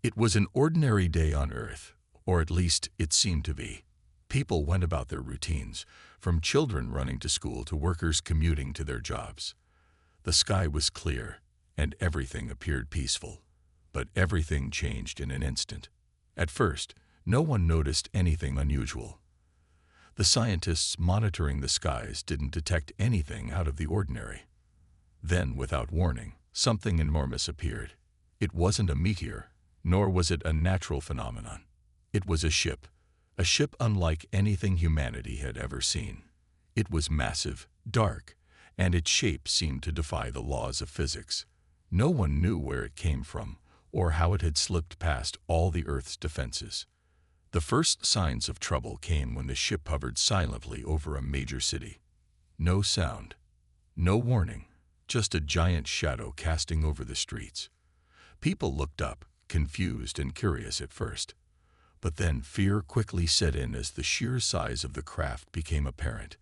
It was an ordinary day on Earth, or at least it seemed to be. People went about their routines, from children running to school to workers commuting to their jobs. The sky was clear, and everything appeared peaceful. But everything changed in an instant. At first, no one noticed anything unusual. The scientists monitoring the skies didn't detect anything out of the ordinary. Then, without warning, something enormous appeared. It wasn't a meteor, nor was it a natural phenomenon. It was a ship unlike anything humanity had ever seen. It was massive, dark, and its shape seemed to defy the laws of physics. No one knew where it came from, or how it had slipped past all the Earth's defenses. The first signs of trouble came when the ship hovered silently over a major city. No sound, no warning, just a giant shadow casting over the streets. People looked up, confused and curious at first. But then fear quickly set in as the sheer size of the craft became apparent.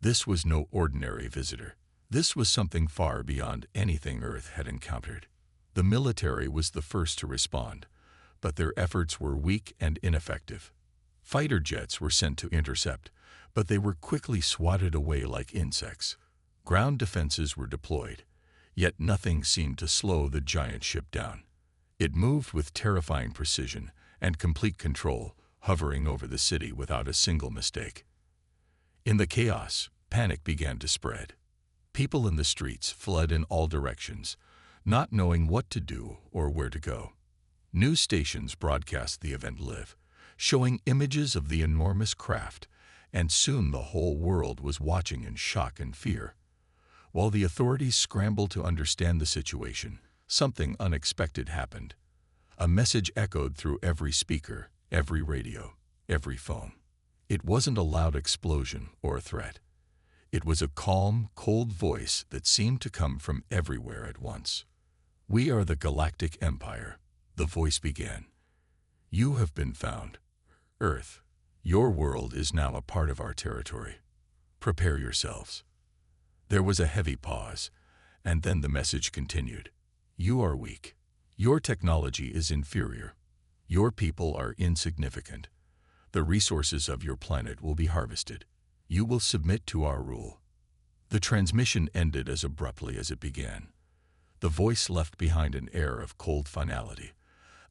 This was no ordinary visitor. This was something far beyond anything Earth had encountered. The military was the first to respond, but their efforts were weak and ineffective. Fighter jets were sent to intercept, but they were quickly swatted away like insects. Ground defenses were deployed, yet nothing seemed to slow the giant ship down. It moved with terrifying precision and complete control, hovering over the city without a single mistake. In the chaos, panic began to spread. People in the streets fled in all directions, not knowing what to do or where to go. News stations broadcast the event live, showing images of the enormous craft, and soon the whole world was watching in shock and fear. While the authorities scrambled to understand the situation, something unexpected happened. A message echoed through every speaker, every radio, every phone. It wasn't a loud explosion or a threat. It was a calm, cold voice that seemed to come from everywhere at once. "We are the Galactic Empire," the voice began. "You have been found. Earth, your world is now a part of our territory. Prepare yourselves." There was a heavy pause, and then the message continued. "You are weak. Your technology is inferior. Your people are insignificant. The resources of your planet will be harvested. You will submit to our rule." The transmission ended as abruptly as it began. The voice left behind an air of cold finality,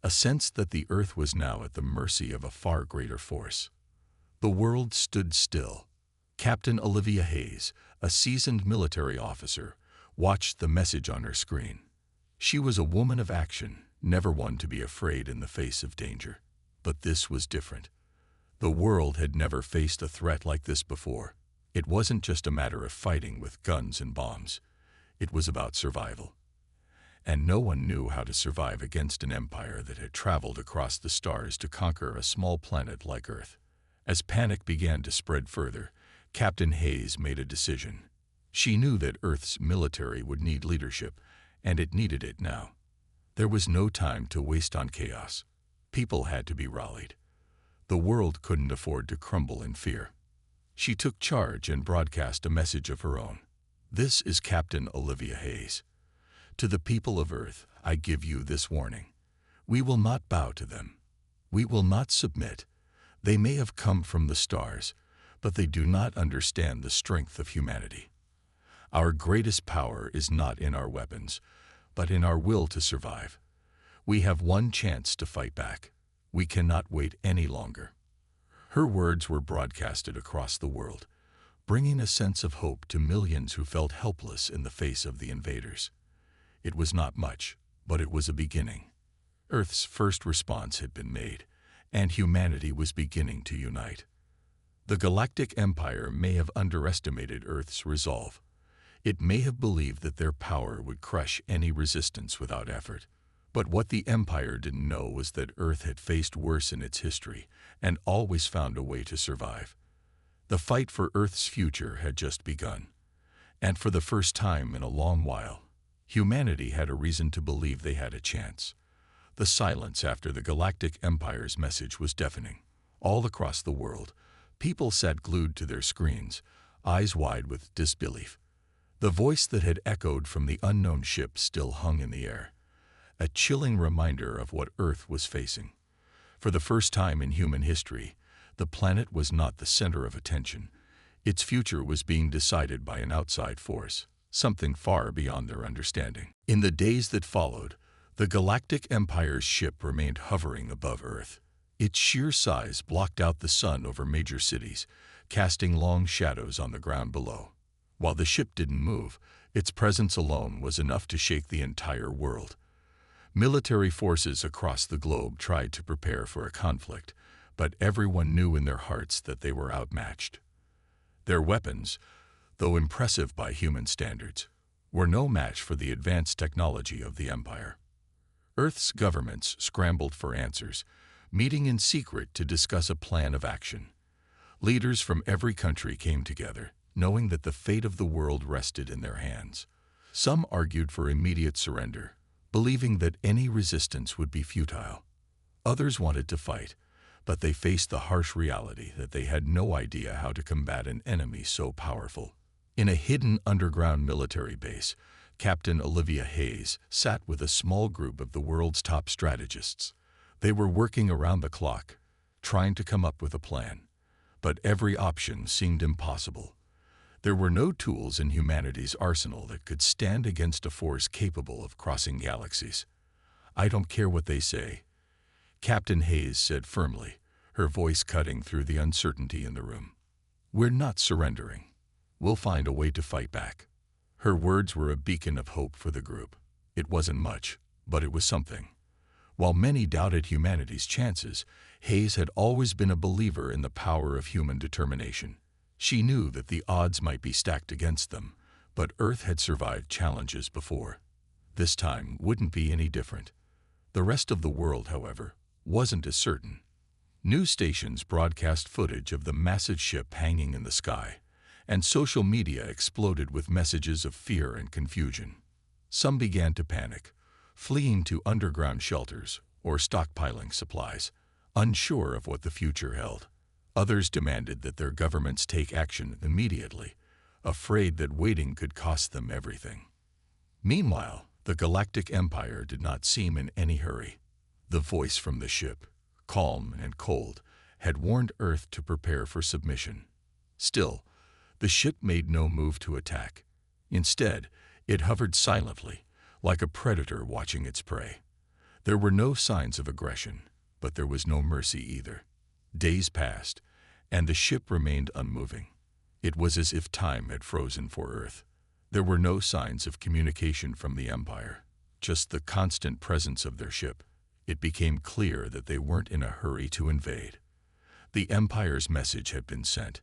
a sense that the Earth was now at the mercy of a far greater force. The world stood still. Captain Olivia Hayes, a seasoned military officer, watched the message on her screen. She was a woman of action, never one to be afraid in the face of danger. But this was different. The world had never faced a threat like this before. It wasn't just a matter of fighting with guns and bombs. It was about survival. And no one knew how to survive against an empire that had traveled across the stars to conquer a small planet like Earth. As panic began to spread further, Captain Hayes made a decision. She knew that Earth's military would need leadership, and it needed it now. There was no time to waste on chaos. People had to be rallied. The world couldn't afford to crumble in fear. She took charge and broadcast a message of her own. "This is Captain Olivia Hayes. To the people of Earth, I give you this warning. We will not bow to them. We will not submit. They may have come from the stars, but they do not understand the strength of humanity. Our greatest power is not in our weapons, but in our will to survive. We have one chance to fight back. We cannot wait any longer." Her words were broadcasted across the world, bringing a sense of hope to millions who felt helpless in the face of the invaders. It was not much, but it was a beginning. Earth's first response had been made, and humanity was beginning to unite. The Galactic Empire may have underestimated Earth's resolve. It may have believed that their power would crush any resistance without effort. But what the Empire didn't know was that Earth had faced worse in its history and always found a way to survive. The fight for Earth's future had just begun. And for the first time in a long while, humanity had a reason to believe they had a chance. The silence after the Galactic Empire's message was deafening. All across the world, people sat glued to their screens, eyes wide with disbelief. The voice that had echoed from the unknown ship still hung in the air. a chilling reminder of what Earth was facing. For the first time in human history, the planet was not the center of attention. Its future was being decided by an outside force, something far beyond their understanding. In the days that followed, the Galactic Empire's ship remained hovering above Earth. Its sheer size blocked out the sun over major cities, casting long shadows on the ground below. While the ship didn't move, its presence alone was enough to shake the entire world. Military forces across the globe tried to prepare for a conflict, but everyone knew in their hearts that they were outmatched. Their weapons, though impressive by human standards, were no match for the advanced technology of the Empire. Earth's governments scrambled for answers, meeting in secret to discuss a plan of action. Leaders from every country came together, knowing that the fate of the world rested in their hands. Some argued for immediate surrender, believing that any resistance would be futile. Others wanted to fight, but they faced the harsh reality that they had no idea how to combat an enemy so powerful. In a hidden underground military base, Captain Olivia Hayes sat with a small group of the world's top strategists. They were working around the clock, trying to come up with a plan. But every option seemed impossible. There were no tools in humanity's arsenal that could stand against a force capable of crossing galaxies. "I don't care what they say," Captain Hayes said firmly, her voice cutting through the uncertainty in the room. "We're not surrendering. We'll find a way to fight back." Her words were a beacon of hope for the group. It wasn't much, but it was something. While many doubted humanity's chances, Hayes had always been a believer in the power of human determination. She knew that the odds might be stacked against them, but Earth had survived challenges before. This time wouldn't be any different. The rest of the world, however, wasn't as certain. News stations broadcast footage of the massive ship hanging in the sky, and social media exploded with messages of fear and confusion. Some began to panic, fleeing to underground shelters or stockpiling supplies, unsure of what the future held. Others demanded that their governments take action immediately, afraid that waiting could cost them everything. Meanwhile, the Galactic Empire did not seem in any hurry. The voice from the ship, calm and cold, had warned Earth to prepare for submission. Still, the ship made no move to attack. Instead, it hovered silently, like a predator watching its prey. There were no signs of aggression, but there was no mercy either. Days passed, and the ship remained unmoving. It was as if time had frozen for Earth. There were no signs of communication from the Empire, just the constant presence of their ship. It became clear that they weren't in a hurry to invade. The Empire's message had been sent,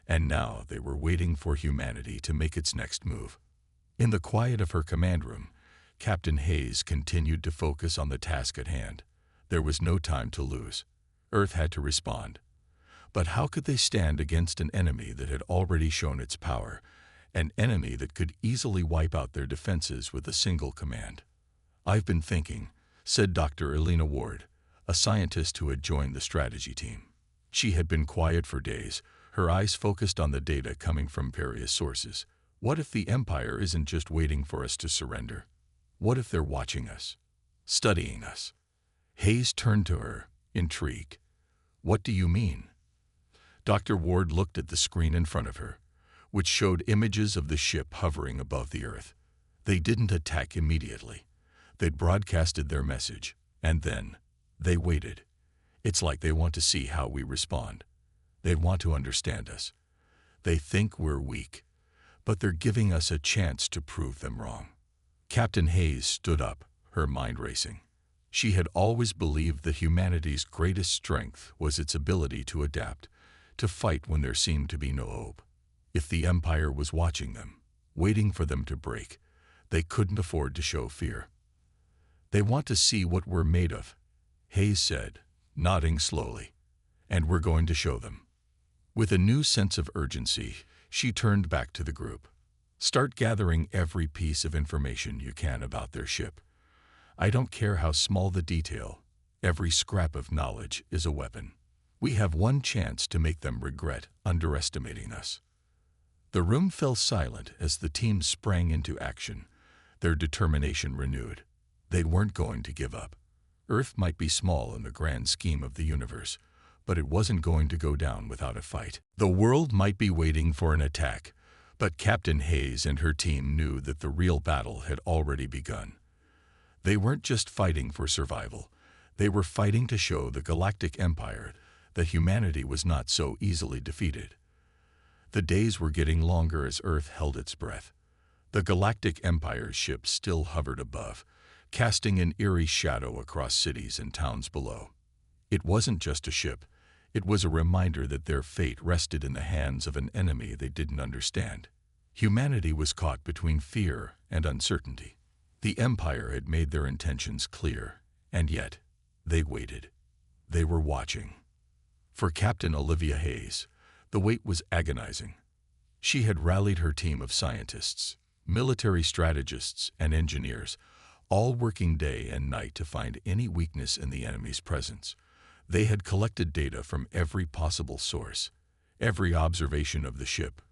and now they were waiting for humanity to make its next move. In the quiet of her command room, Captain Hayes continued to focus on the task at hand. There was no time to lose. Earth had to respond. But how could they stand against an enemy that had already shown its power, an enemy that could easily wipe out their defenses with a single command? "I've been thinking," said Dr. Elena Ward, a scientist who had joined the strategy team. She had been quiet for days, her eyes focused on the data coming from various sources. "What if the Empire isn't just waiting for us to surrender? What if they're watching us, studying us?" Hayes turned to her, intrigued. "What do you mean?" Dr. Ward looked at the screen in front of her, which showed images of the ship hovering above the Earth. They didn't attack immediately. They'd broadcasted their message, and then they waited. "It's like they want to see how we respond. They want to understand us. They think we're weak, but they're giving us a chance to prove them wrong." Captain Hayes stood up, her mind racing. She had always believed that humanity's greatest strength was its ability to adapt, to fight when there seemed to be no hope. If the Empire was watching them, waiting for them to break, they couldn't afford to show fear. "They want to see what we're made of," Hayes said, nodding slowly, "and we're going to show them." With a new sense of urgency, she turned back to the group. "Start gathering every piece of information you can about their ship. I don't care how small the detail, every scrap of knowledge is a weapon. We have one chance to make them regret underestimating us." The room fell silent as the team sprang into action, their determination renewed. They weren't going to give up. Earth might be small in the grand scheme of the universe, but it wasn't going to go down without a fight. The world might be waiting for an attack, but Captain Hayes and her team knew that the real battle had already begun. They weren't just fighting for survival. They were fighting to show the Galactic Empire that humanity was not so easily defeated. The days were getting longer as Earth held its breath. The Galactic Empire's ships still hovered above, casting an eerie shadow across cities and towns below. It wasn't just a ship. It was a reminder that their fate rested in the hands of an enemy they didn't understand. Humanity was caught between fear and uncertainty. The Empire had made their intentions clear, and yet, they waited. They were watching. For Captain Olivia Hayes, the wait was agonizing. She had rallied her team of scientists, military strategists, and engineers, all working day and night to find any weakness in the enemy's presence. They had collected data from every possible source, every observation of the ship,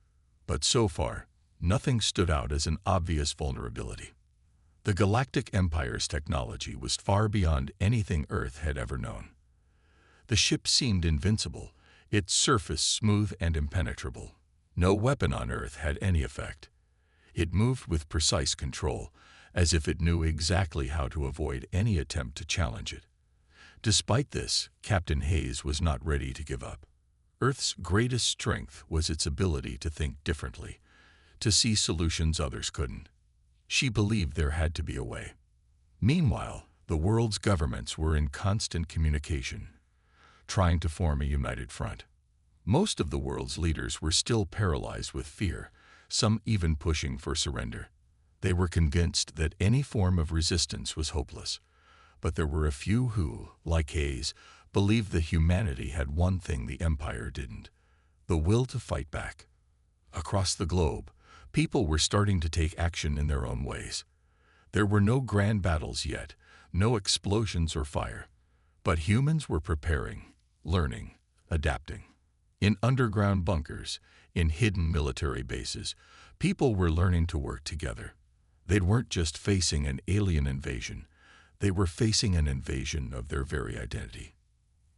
but so far, nothing stood out as an obvious vulnerability. The Galactic Empire's technology was far beyond anything Earth had ever known. The ship seemed invincible, its surface smooth and impenetrable. No weapon on Earth had any effect. It moved with precise control, as if it knew exactly how to avoid any attempt to challenge it. Despite this, Captain Hayes was not ready to give up. Earth's greatest strength was its ability to think differently, to see solutions others couldn't. She believed there had to be a way. Meanwhile, the world's governments were in constant communication, trying to form a united front. Most of the world's leaders were still paralyzed with fear, some even pushing for surrender. They were convinced that any form of resistance was hopeless. But there were a few who, like Hayes, believed that humanity had one thing the Empire didn't: the will to fight back. Across the globe, people were starting to take action in their own ways. There were no grand battles yet, no explosions or fire. But humans were preparing, learning, adapting. In underground bunkers, in hidden military bases, people were learning to work together. They weren't just facing an alien invasion. They were facing an invasion of their very identity.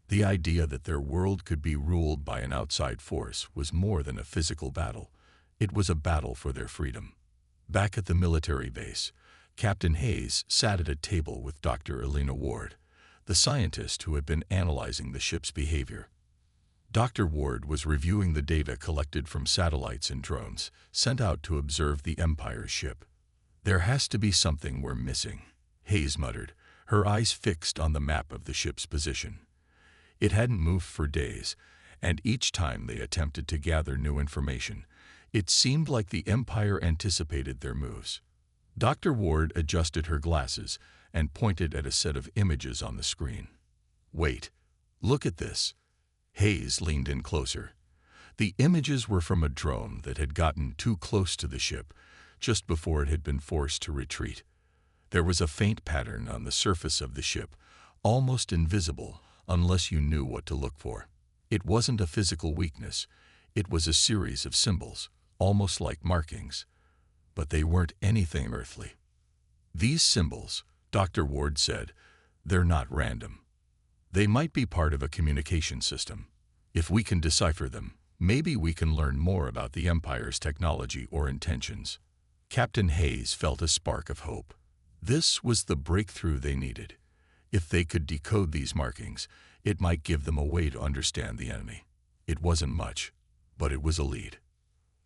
The idea that their world could be ruled by an outside force was more than a physical battle. It was a battle for their freedom. Back at the military base, Captain Hayes sat at a table with Dr. Elena Ward, the scientist who had been analyzing the ship's behavior. Dr. Ward was reviewing the data collected from satellites and drones sent out to observe the Empire's ship. "There has to be something we're missing," Hayes muttered, her eyes fixed on the map of the ship's position. It hadn't moved for days, and each time they attempted to gather new information, it seemed like the Empire anticipated their moves. Dr. Ward adjusted her glasses and pointed at a set of images on the screen. "Wait, look at this." Hayes leaned in closer. The images were from a drone that had gotten too close to the ship just before it had been forced to retreat. There was a faint pattern on the surface of the ship, almost invisible unless you knew what to look for. It wasn't a physical weakness. It was a series of symbols, almost like markings. But they weren't anything earthly. "These symbols," Dr. Ward said, "they're not random. They might be part of a communication system. If we can decipher them, maybe we can learn more about the Empire's technology or intentions." Captain Hayes felt a spark of hope. This was the breakthrough they needed. If they could decode these markings, it might give them a way to understand the enemy. It wasn't much, but it was a lead.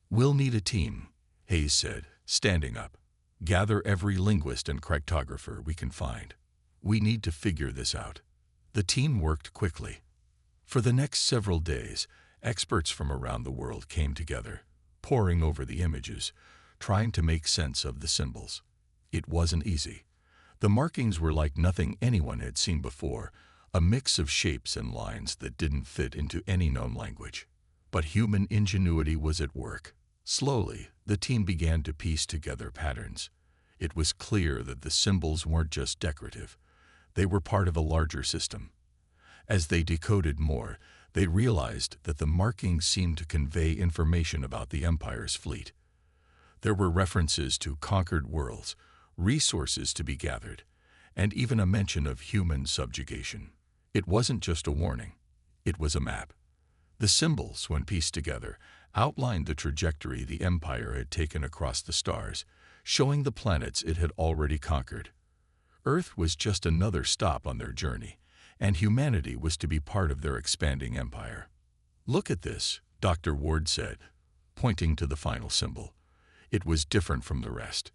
"We'll need a team," Hayes said, standing up. "Gather every linguist and cryptographer we can find. We need to figure this out." The team worked quickly. For the next several days, experts from around the world came together, poring over the images, trying to make sense of the symbols. It wasn't easy. The markings were like nothing anyone had seen before, a mix of shapes and lines that didn't fit into any known language. But human ingenuity was at work. Slowly, the team began to piece together patterns. It was clear that the symbols weren't just decorative. They were part of a larger system. As they decoded more, they realized that the markings seemed to convey information about the Empire's fleet. There were references to conquered worlds, resources to be gathered, and even a mention of human subjugation. It wasn't just a warning. It was a map. The symbols, when pieced together, outlined the trajectory the Empire had taken across the stars, showing the planets it had already conquered. Earth was just another stop on their journey, and humanity was to be part of their expanding empire. "Look at this," Dr. Ward said, pointing to the final symbol. It was different from the rest.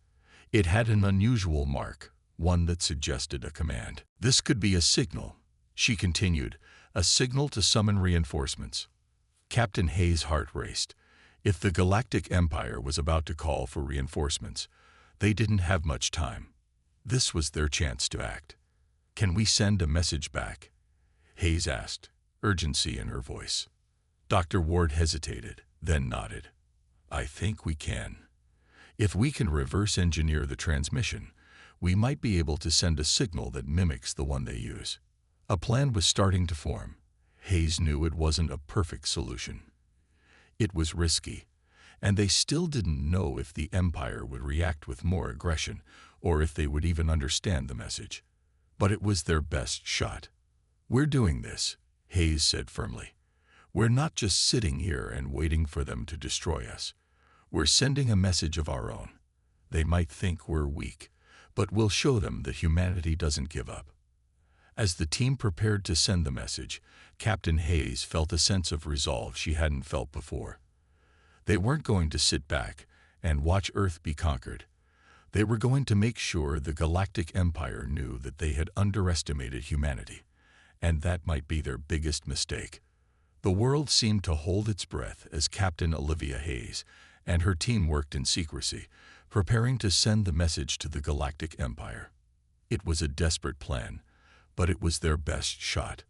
It had an unusual mark, one that suggested a command. "This could be a signal," she continued, "a signal to summon reinforcements." Captain Hayes' heart raced. If the Galactic Empire was about to call for reinforcements, they didn't have much time. This was their chance to act. "Can we send a message back?" Hayes asked, urgency in her voice. Dr. Ward hesitated, then nodded. "I think we can. If we can reverse engineer the transmission, we might be able to send a signal that mimics the one they use." A plan was starting to form. Hayes knew it wasn't a perfect solution. It was risky, and they still didn't know if the Empire would react with more aggression or if they would even understand the message. But it was their best shot. "We're doing this," Hayes said firmly. "We're not just sitting here and waiting for them to destroy us. We're sending a message of our own. They might think we're weak, but we'll show them that humanity doesn't give up." As the team prepared to send the message, Captain Hayes felt a sense of resolve she hadn't felt before. They weren't going to sit back and watch Earth be conquered. They were going to make sure the Galactic Empire knew that they had underestimated humanity, and that might be their biggest mistake. The world seemed to hold its breath as Captain Olivia Hayes and her team worked in secrecy, preparing to send the message to the Galactic Empire. It was a desperate plan, but it was their best shot.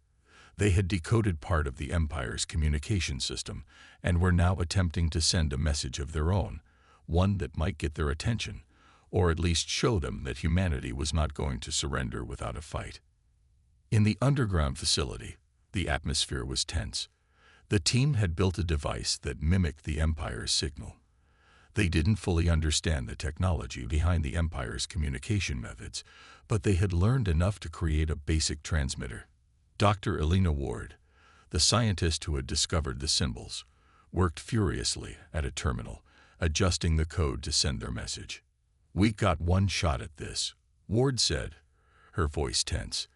They had decoded part of the Empire's communication system and were now attempting to send a message of their own, one that might get their attention, or at least show them that humanity was not going to surrender without a fight. In the underground facility, the atmosphere was tense. The team had built a device that mimicked the Empire's signal. They didn't fully understand the technology behind the Empire's communication methods, but they had learned enough to create a basic transmitter. Dr. Elena Ward, the scientist who had discovered the symbols, worked furiously at a terminal, adjusting the code to send their message. "We got one shot at this," Ward said, her voice tense.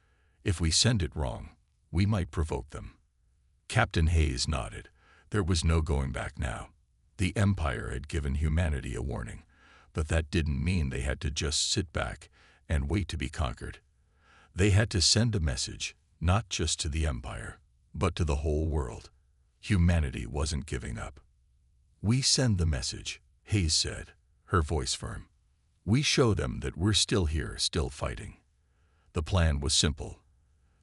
"If we send it wrong, we might provoke them." Captain Hayes nodded. There was no going back now. The Empire had given humanity a warning, but that didn't mean they had to just sit back and wait to be conquered. They had to send a message, not just to the Empire, but to the whole world. Humanity wasn't giving up. "We send the message," Hayes said, her voice firm. "We show them that we're still here, still fighting." The plan was simple.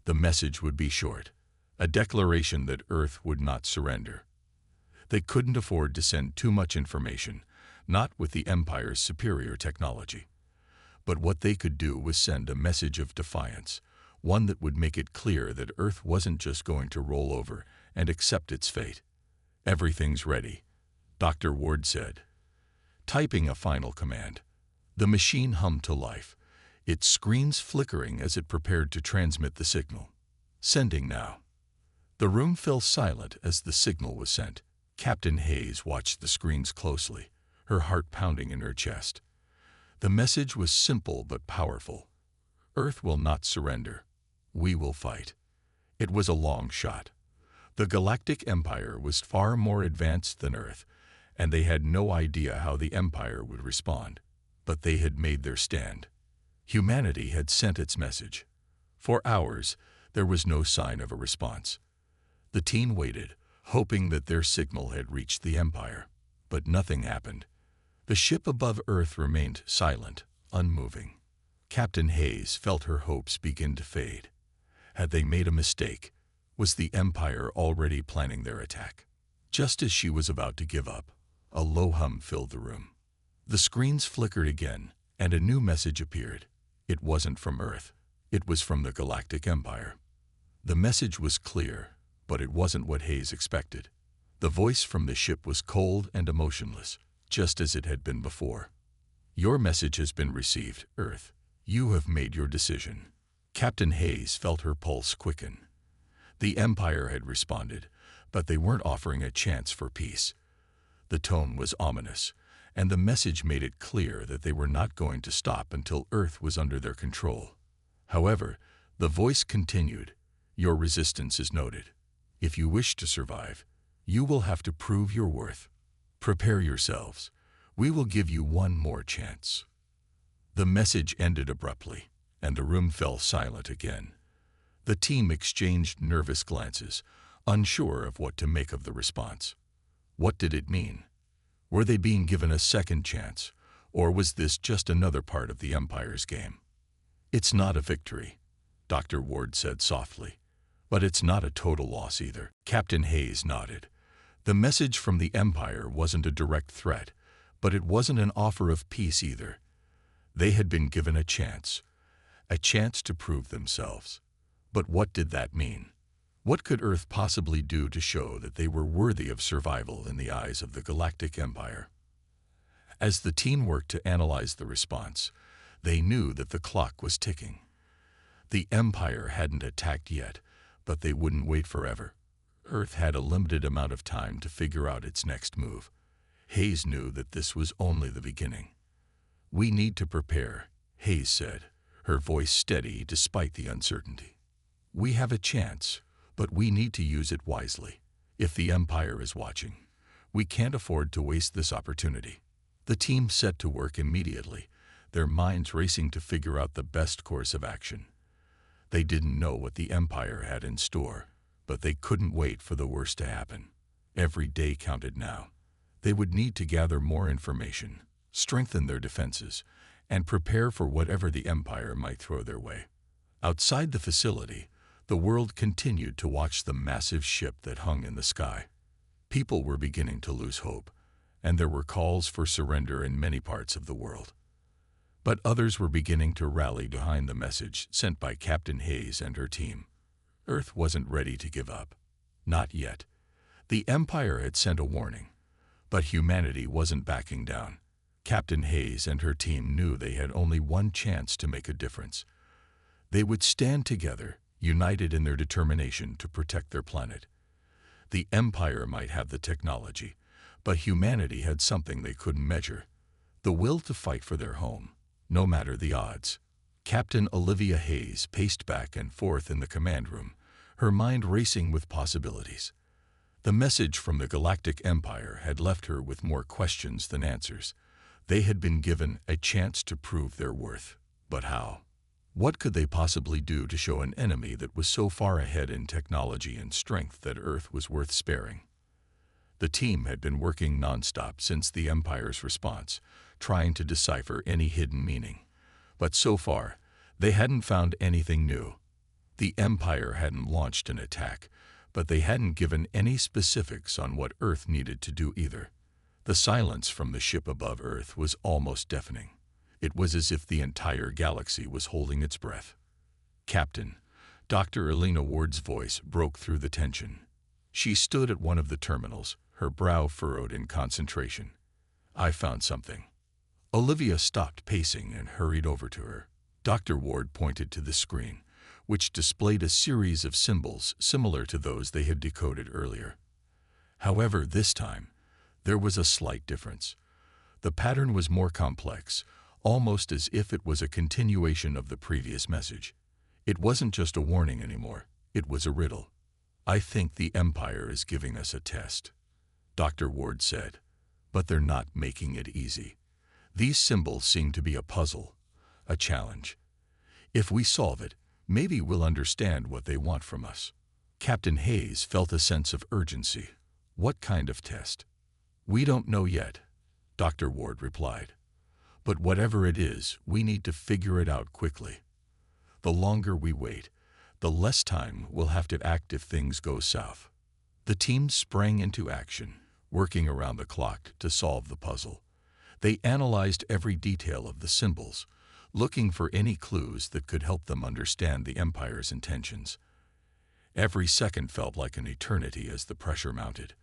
The message would be short, a declaration that Earth would not surrender. They couldn't afford to send too much information, not with the Empire's superior technology. But what they could do was send a message of defiance, one that would make it clear that Earth wasn't just going to roll over and accept its fate. "Everything's ready," Dr. Ward said, typing a final command. The machine hummed to life, its screens flickering as it prepared to transmit the signal. "Sending now." The room fell silent as the signal was sent. Captain Hayes watched the screens closely, her heart pounding in her chest. The message was simple but powerful. "Earth will not surrender. We will fight." It was a long shot. The Galactic Empire was far more advanced than Earth, and they had no idea how the Empire would respond. But they had made their stand. Humanity had sent its message. For hours, there was no sign of a response. The team waited, hoping that their signal had reached the Empire. But nothing happened. The ship above Earth remained silent, unmoving. Captain Hayes felt her hopes begin to fade. Had they made a mistake? Was the Empire already planning their attack? Just as she was about to give up, a low hum filled the room. The screens flickered again, and a new message appeared. It wasn't from Earth. It was from the Galactic Empire. The message was clear, but it wasn't what Hayes expected. The voice from the ship was cold and emotionless, just as it had been before. "Your message has been received, Earth. You have made your decision. Captain Hayes felt her pulse quicken. The Empire had responded, but they weren't offering a chance for peace. The tone was ominous, and the message made it clear that they were not going to stop until Earth was under their control. However, the voice continued, "Your resistance is noted. If you wish to survive, you will have to prove your worth. Prepare yourselves. We will give you one more chance." The message ended abruptly, and the room fell silent again. The team exchanged nervous glances, unsure of what to make of the response. What did it mean? Were they being given a second chance, or was this just another part of the Empire's game? "It's not a victory," Dr. Ward said softly, "but it's not a total loss either." Captain Hayes nodded. The message from the Empire wasn't a direct threat, but it wasn't an offer of peace either. They had been given a chance to prove themselves. But what did that mean? What could Earth possibly do to show that they were worthy of survival in the eyes of the Galactic Empire? As the team worked to analyze the response, they knew that the clock was ticking. The Empire hadn't attacked yet, but they wouldn't wait forever. Earth had a limited amount of time to figure out its next move. Hayes knew that this was only the beginning. "We need to prepare," Hayes said, her voice steady despite the uncertainty. "We have a chance, but we need to use it wisely. If the Empire is watching, we can't afford to waste this opportunity." The team set to work immediately, their minds racing to figure out the best course of action. They didn't know what the Empire had in store, but they couldn't wait for the worst to happen. Every day counted now. They would need to gather more information, strengthen their defenses, and prepare for whatever the Empire might throw their way. Outside the facility, the world continued to watch the massive ship that hung in the sky. People were beginning to lose hope, and there were calls for surrender in many parts of the world. But others were beginning to rally behind the message sent by Captain Hayes and her team. Earth wasn't ready to give up. Not yet. The Empire had sent a warning, but humanity wasn't backing down. Captain Hayes and her team knew they had only one chance to make a difference. They would stand together, united in their determination to protect their planet. The Empire might have the technology, but humanity had something they couldn't measure: the will to fight for their home, no matter the odds. Captain Olivia Hayes paced back and forth in the command room, her mind racing with possibilities. The message from the Galactic Empire had left her with more questions than answers. They had been given a chance to prove their worth. But how? What could they possibly do to show an enemy that was so far ahead in technology and strength that Earth was worth sparing? The team had been working nonstop since the Empire's response, trying to decipher any hidden meaning. But so far, they hadn't found anything new. The Empire hadn't launched an attack, but they hadn't given any specifics on what Earth needed to do either. The silence from the ship above Earth was almost deafening. It was as if the entire galaxy was holding its breath. "Captain," Dr. Elena Ward's voice broke through the tension. She stood at one of the terminals, her brow furrowed in concentration. "I found something." Olivia stopped pacing and hurried over to her. Dr. Ward pointed to the screen, which displayed a series of symbols similar to those they had decoded earlier. However, this time, there was a slight difference. The pattern was more complex, almost as if it was a continuation of the previous message. It wasn't just a warning anymore, it was a riddle. "I think the Empire is giving us a test," Dr. Ward said, "but they're not making it easy. These symbols seem to be a puzzle, a challenge. If we solve it, maybe we'll understand what they want from us." Captain Hayes felt a sense of urgency. "What kind of test?" "We don't know yet," Dr. Ward replied. "But whatever it is, we need to figure it out quickly. The longer we wait, the less time we'll have to act if things go south." The team sprang into action, working around the clock to solve the puzzle. They analyzed every detail of the symbols, looking for any clues that could help them understand the Empire's intentions. Every second felt like an eternity as the pressure mounted.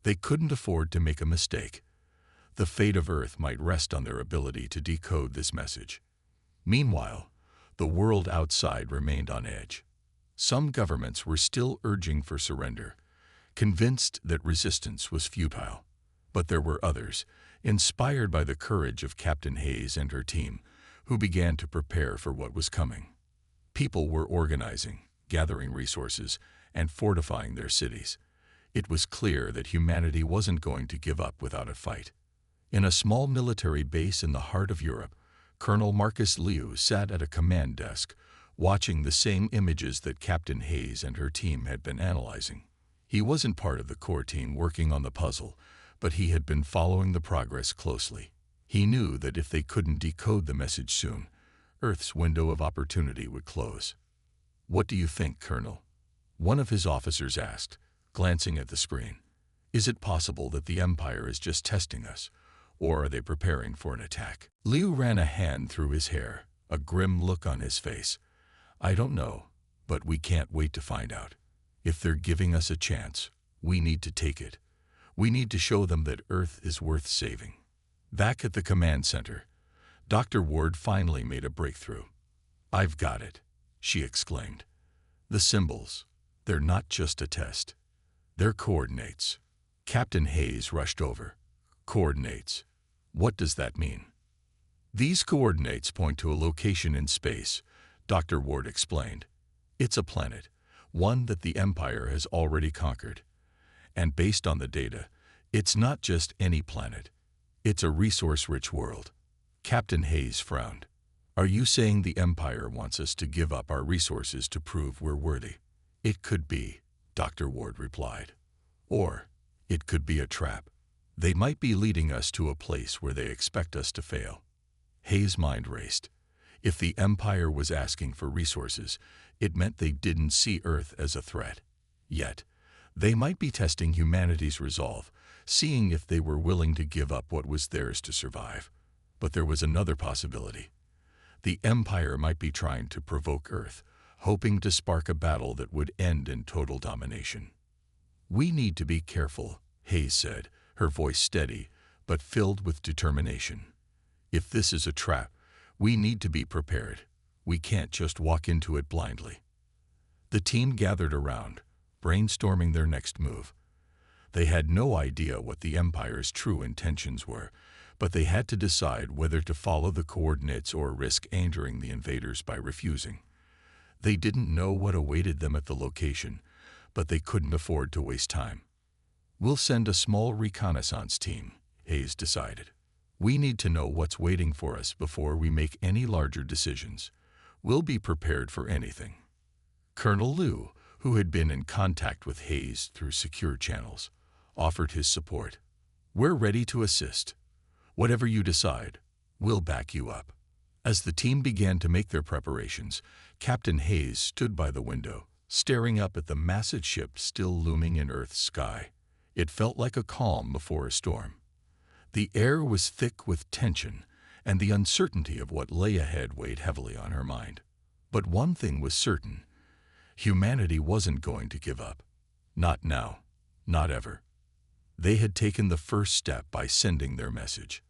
They couldn't afford to make a mistake. The fate of Earth might rest on their ability to decode this message. Meanwhile, the world outside remained on edge. Some governments were still urging for surrender, convinced that resistance was futile. But there were others, inspired by the courage of Captain Hayes and her team, who began to prepare for what was coming. People were organizing, gathering resources, and fortifying their cities. It was clear that humanity wasn't going to give up without a fight. In a small military base in the heart of Europe, Colonel Marcus Liu sat at a command desk, watching the same images that Captain Hayes and her team had been analyzing. He wasn't part of the core team working on the puzzle, but he had been following the progress closely. He knew that if they couldn't decode the message soon, Earth's window of opportunity would close. "What do you think, Colonel?" one of his officers asked, glancing at the screen. "Is it possible that the Empire is just testing us, or are they preparing for an attack?" Liu ran a hand through his hair, a grim look on his face. "I don't know, but we can't wait to find out. If they're giving us a chance, we need to take it. We need to show them that Earth is worth saving." Back at the command center, Dr. Ward finally made a breakthrough. "I've got it," she exclaimed. "The symbols, they're not just a test. They're coordinates." Captain Hayes rushed over. "Coordinates? What does that mean?" "These coordinates point to a location in space," Dr. Ward explained. "It's a planet, one that the Empire has already conquered. And based on the data, it's not just any planet. It's a resource-rich world." Captain Hayes frowned. "Are you saying the Empire wants us to give up our resources to prove we're worthy?" "It could be," Dr. Ward replied. "Or it could be a trap. They might be leading us to a place where they expect us to fail." Hayes' mind raced. If the Empire was asking for resources, it meant they didn't see Earth as a threat. Yet, they might be testing humanity's resolve, seeing if they were willing to give up what was theirs to survive. But there was another possibility. The Empire might be trying to provoke Earth, hoping to spark a battle that would end in total domination. "We need to be careful," Hayes said, her voice steady, but filled with determination. "If this is a trap, we need to be prepared. We can't just walk into it blindly." The team gathered around, brainstorming their next move. They had no idea what the Empire's true intentions were, but they had to decide whether to follow the coordinates or risk angering the invaders by refusing. They didn't know what awaited them at the location, but they couldn't afford to waste time. "We'll send a small reconnaissance team," Hayes decided. "We need to know what's waiting for us before we make any larger decisions. We'll be prepared for anything." Colonel Liu, who had been in contact with Hayes through secure channels, offered his support. "We're ready to assist. Whatever you decide, we'll back you up." As the team began to make their preparations, Captain Hayes stood by the window, staring up at the massive ship still looming in Earth's sky. It felt like a calm before a storm. The air was thick with tension, and the uncertainty of what lay ahead weighed heavily on her mind. But one thing was certain. Humanity wasn't going to give up. Not now. Not ever. They had taken the first step by sending their message.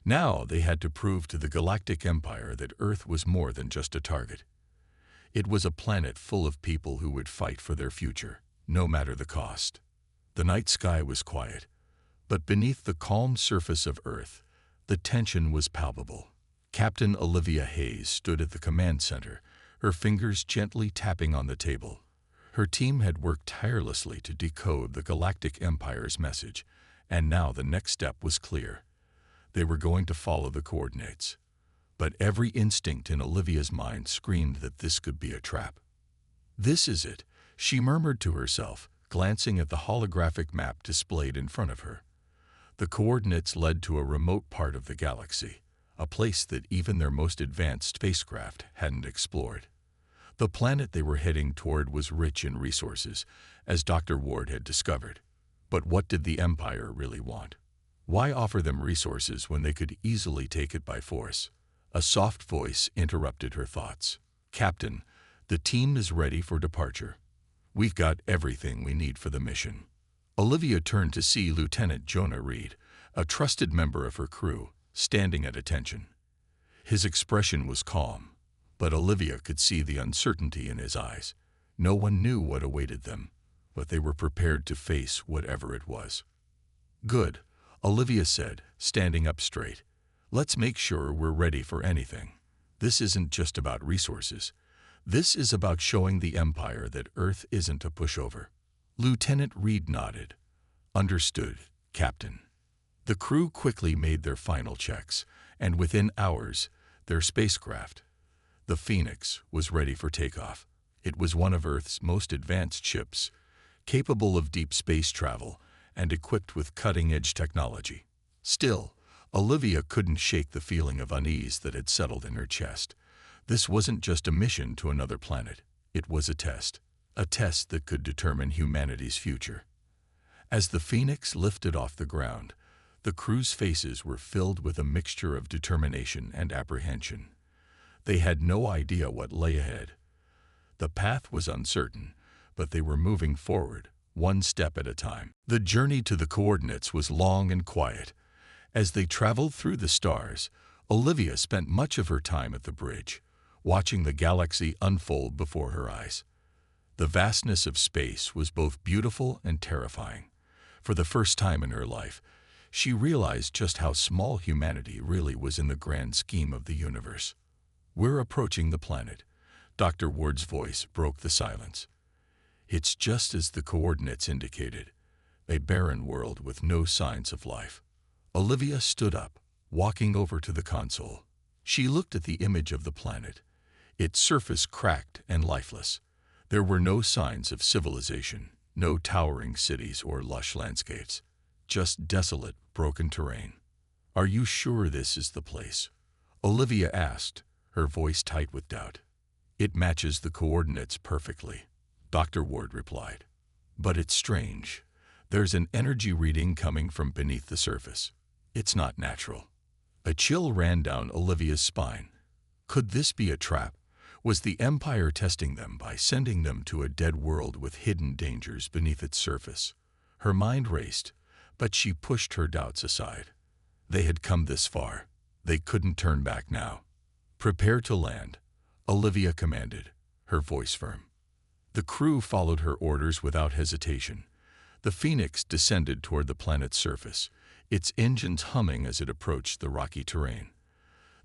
Now they had to prove to the Galactic Empire that Earth was more than just a target. It was a planet full of people who would fight for their future, no matter the cost. The night sky was quiet, but beneath the calm surface of Earth, the tension was palpable. Captain Olivia Hayes stood at the command center, her fingers gently tapping on the table. Her team had worked tirelessly to decode the Galactic Empire's message, and now the next step was clear. They were going to follow the coordinates. But every instinct in Olivia's mind screamed that this could be a trap. "This is it," she murmured to herself, glancing at the holographic map displayed in front of her. The coordinates led to a remote part of the galaxy, a place that even their most advanced spacecraft hadn't explored. The planet they were heading toward was rich in resources, as Dr. Ward had discovered. But what did the Empire really want? Why offer them resources when they could easily take it by force? A soft voice interrupted her thoughts. "Captain, the team is ready for departure. We've got everything we need for the mission." Olivia turned to see Lieutenant Jonah Reed, a trusted member of her crew, standing at attention. His expression was calm, but Olivia could see the uncertainty in his eyes. No one knew what awaited them, but they were prepared to face whatever it was. "Good," Olivia said, standing up straight. "Let's make sure we're ready for anything. This isn't just about resources. This is about showing the Empire that Earth isn't a pushover." Lieutenant Reed nodded. "Understood, Captain." The crew quickly made their final checks, and within hours, their spacecraft, the Phoenix, was ready for takeoff. It was one of Earth's most advanced ships, capable of deep space travel and equipped with cutting-edge technology. Still, Olivia couldn't shake the feeling of unease that had settled in her chest. This wasn't just a mission to another planet. It was a test that could determine humanity's future. As the Phoenix lifted off the ground, the crew's faces were filled with a mixture of determination and apprehension. They had no idea what lay ahead. The path was uncertain, but they were moving forward, one step at a time. The journey to the coordinates was long and quiet. As they traveled through the stars, Olivia spent much of her time at the bridge, watching the galaxy unfold before her eyes. The vastness of space was both beautiful and terrifying. For the first time in her life, she realized just how small humanity really was in the grand scheme of the universe. "We're approaching the planet." Dr. Ward's voice broke the silence. "It's just as the coordinates indicated, a barren world with no signs of life." Olivia stood up, walking over to the console. She looked at the image of the planet, its surface cracked and lifeless. There were no signs of civilization, no towering cities or lush landscapes, just desolate, broken terrain. "Are you sure this is the place?" Olivia asked, her voice tight with doubt. "It matches the coordinates perfectly," Dr. Ward replied. "But it's strange. There's an energy reading coming from beneath the surface. It's not natural." A chill ran down Olivia's spine. Could this be a trap? Was the Empire testing them by sending them to a dead world with hidden dangers beneath its surface? Her mind raced, but she pushed her doubts aside. They had come this far. They couldn't turn back now. "Prepare to land," Olivia commanded, her voice firm. The crew followed her orders without hesitation. The Phoenix descended toward the planet's surface, its engines humming as it approached the rocky terrain.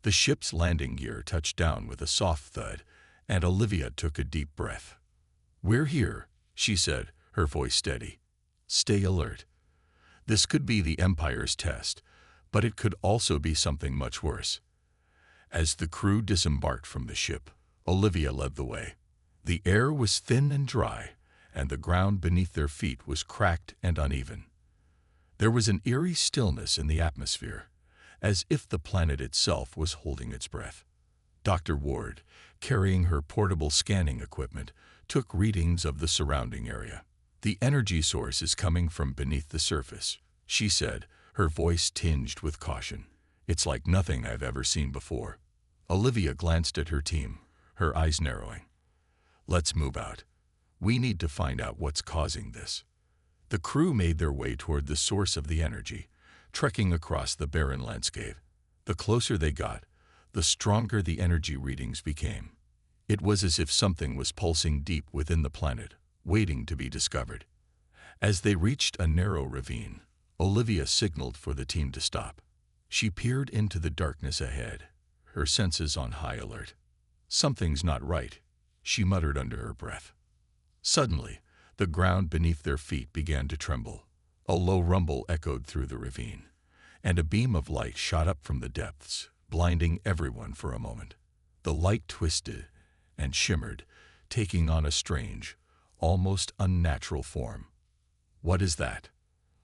The ship's landing gear touched down with a soft thud, and Olivia took a deep breath. "We're here," she said, her voice steady. "Stay alert. This could be the Empire's test, but it could also be something much worse." As the crew disembarked from the ship, Olivia led the way. The air was thin and dry, and the ground beneath their feet was cracked and uneven. There was an eerie stillness in the atmosphere, as if the planet itself was holding its breath. Dr. Ward, carrying her portable scanning equipment, took readings of the surrounding area. "The energy source is coming from beneath the surface," she said, her voice tinged with caution. "It's like nothing I've ever seen before." Olivia glanced at her team, her eyes narrowing. "Let's move out. We need to find out what's causing this." The crew made their way toward the source of the energy, trekking across the barren landscape. The closer they got, the stronger the energy readings became. It was as if something was pulsing deep within the planet, waiting to be discovered. As they reached a narrow ravine, Olivia signaled for the team to stop. She peered into the darkness ahead, her senses on high alert. "Something's not right," she muttered under her breath. Suddenly, the ground beneath their feet began to tremble. A low rumble echoed through the ravine, and a beam of light shot up from the depths, blinding everyone for a moment. The light twisted and shimmered, taking on a strange, almost unnatural form. "What is that?"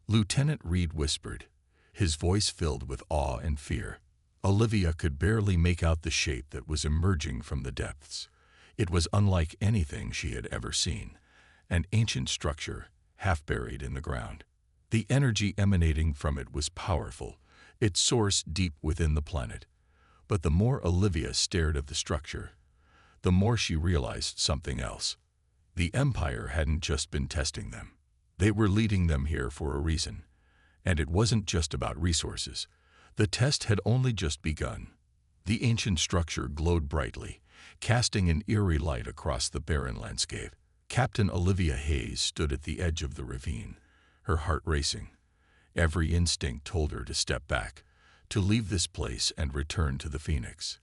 Lieutenant Reed whispered, his voice filled with awe and fear. Olivia could barely make out the shape that was emerging from the depths. It was unlike anything she had ever seen, an ancient structure, half buried in the ground. The energy emanating from it was powerful, its source deep within the planet. But the more Olivia stared at the structure, the more she realized something else. The Empire hadn't just been testing them. They were leading them here for a reason. And it wasn't just about resources. The test had only just begun. The ancient structure glowed brightly, casting an eerie light across the barren landscape. Captain Olivia Hayes stood at the edge of the ravine, her heart racing. Every instinct told her to step back, to leave this place and return to the Phoenix.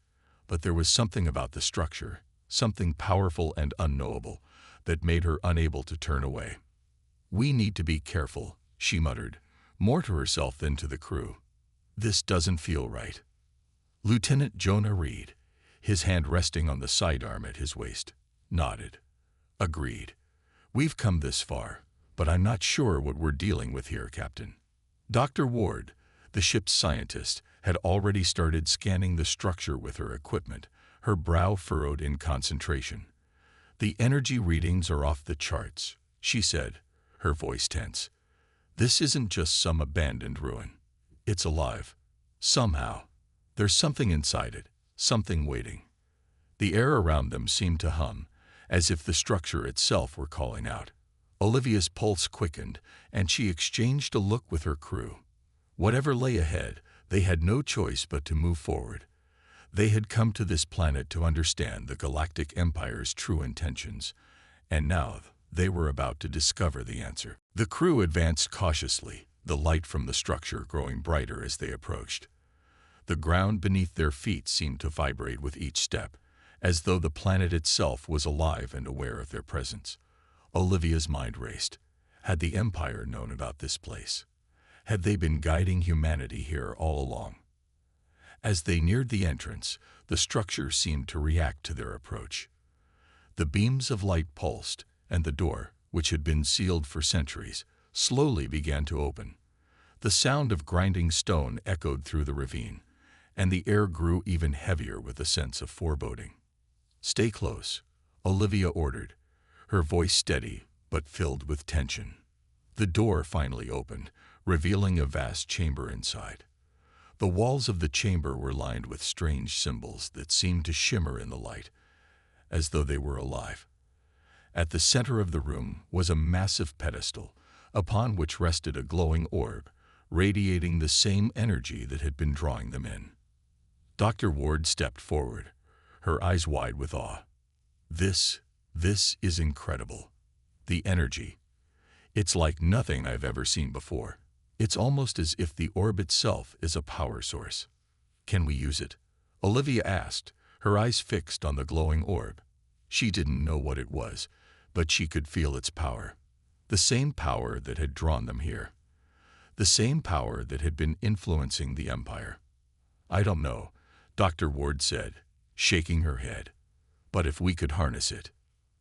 But there was something about the structure, something powerful and unknowable, that made her unable to turn away. "We need to be careful," she muttered, more to herself than to the crew. "This doesn't feel right." Lieutenant Jonah Reed, his hand resting on the sidearm at his waist, nodded. "Agreed. We've come this far, but I'm not sure what we're dealing with here, Captain." Dr. Ward, the ship's scientist, had already started scanning the structure with her equipment, her brow furrowed in concentration. "The energy readings are off the charts," she said, her voice tense. "This isn't just some abandoned ruin. It's alive. Somehow. There's something inside it, something waiting." The air around them seemed to hum, as if the structure itself were calling out. Olivia's pulse quickened, and she exchanged a look with her crew. Whatever lay ahead, they had no choice but to move forward. They had come to this planet to understand the Galactic Empire's true intentions, and now they were about to discover the answer. The crew advanced cautiously, the light from the structure growing brighter as they approached. The ground beneath their feet seemed to vibrate with each step, as though the planet itself was alive and aware of their presence. Olivia's mind raced. Had the Empire known about this place? Had they been guiding humanity here all along? As they neared the entrance, the structure seemed to react to their approach. The beams of light pulsed, and the door, which had been sealed for centuries, slowly began to open. The sound of grinding stone echoed through the ravine, and the air grew even heavier with a sense of foreboding. "Stay close," Olivia ordered, her voice steady but filled with tension. The door finally opened, revealing a vast chamber inside. The walls of the chamber were lined with strange symbols that seemed to shimmer in the light, as though they were alive. At the center of the room was a massive pedestal, upon which rested a glowing orb, radiating the same energy that had been drawing them in. Dr. Ward stepped forward, her eyes wide with awe. This is incredible. The energy. It's like nothing I've ever seen before. It's almost as if the orb itself is a power source." "Can we use it?" Olivia asked, her eyes fixed on the glowing orb. She didn't know what it was, but she could feel its power. The same power that had drawn them here. The same power that had been influencing the Empire. "I don't know," Dr. Ward said, shaking her head. "But if we could harness it."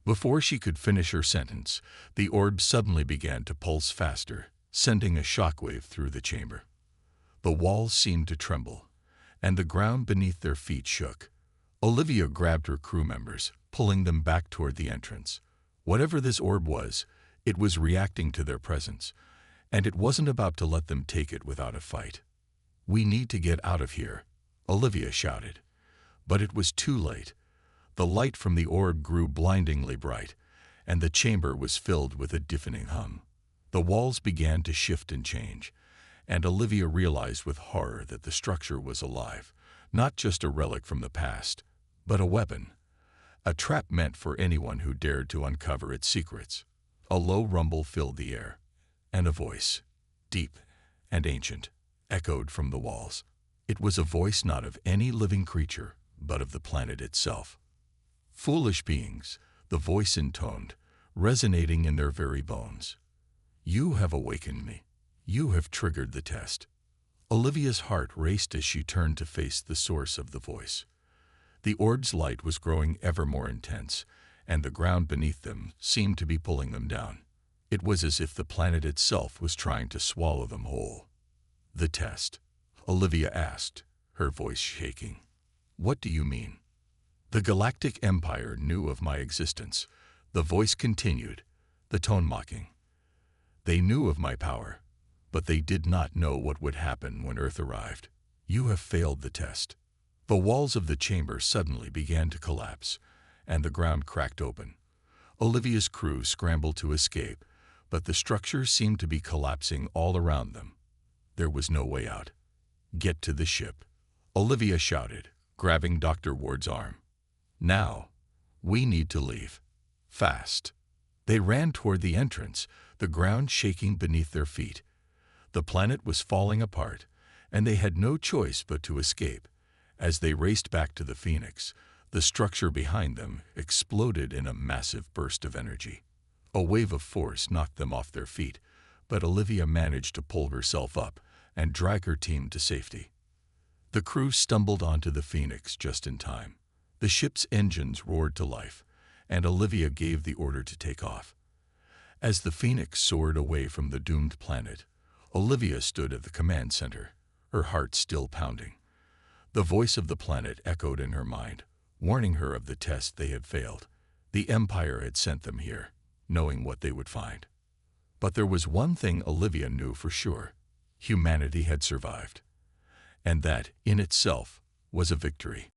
Before she could finish her sentence, the orb suddenly began to pulse faster, sending a shockwave through the chamber. The walls seemed to tremble, and the ground beneath their feet shook. Olivia grabbed her crew members, pulling them back toward the entrance. Whatever this orb was, it was reacting to their presence, and it wasn't about to let them take it without a fight. "We need to get out of here," Olivia shouted. But it was too late. The light from the orb grew blindingly bright, and the chamber was filled with a deafening hum. The walls began to shift and change, and Olivia realized with horror that the structure was alive, not just a relic from the past, but a weapon, a trap meant for anyone who dared to uncover its secrets. A low rumble filled the air, and a voice, deep and ancient, echoed from the walls. It was a voice not of any living creature, but of the planet itself. "Foolish beings," the voice intoned, resonating in their very bones. "You have awakened me. You have triggered the test." Olivia's heart raced as she turned to face the source of the voice. The orb's light was growing ever more intense, and the ground beneath them seemed to be pulling them down. It was as if the planet itself was trying to swallow them whole. "The test?" Olivia asked, her voice shaking. "What do you mean?" "The Galactic Empire knew of my existence," the voice continued, the tone mocking. "They knew of my power, but they did not know what would happen when Earth arrived. You have failed the test." The walls of the chamber suddenly began to collapse, and the ground cracked open. Olivia's crew scrambled to escape, but the structure seemed to be collapsing all around them. There was no way out. "Get to the ship," Olivia shouted, grabbing Dr. Ward's arm. "Now, we need to leave. Fast." They ran toward the entrance, the ground shaking beneath their feet. The planet was falling apart, and they had no choice but to escape. As they raced back to the Phoenix, the structure behind them exploded in a massive burst of energy. A wave of force knocked them off their feet, but Olivia managed to pull herself up and drag her team to safety. The crew stumbled onto the Phoenix just in time. The ship's engines roared to life, and Olivia gave the order to take off. As the Phoenix soared away from the doomed planet, Olivia stood at the command center, her heart still pounding. The voice of the planet echoed in her mind, warning her of the test they had failed. The Empire had sent them here, knowing what they would find. But there was one thing Olivia knew for sure: humanity had survived. And that, in itself, was a victory.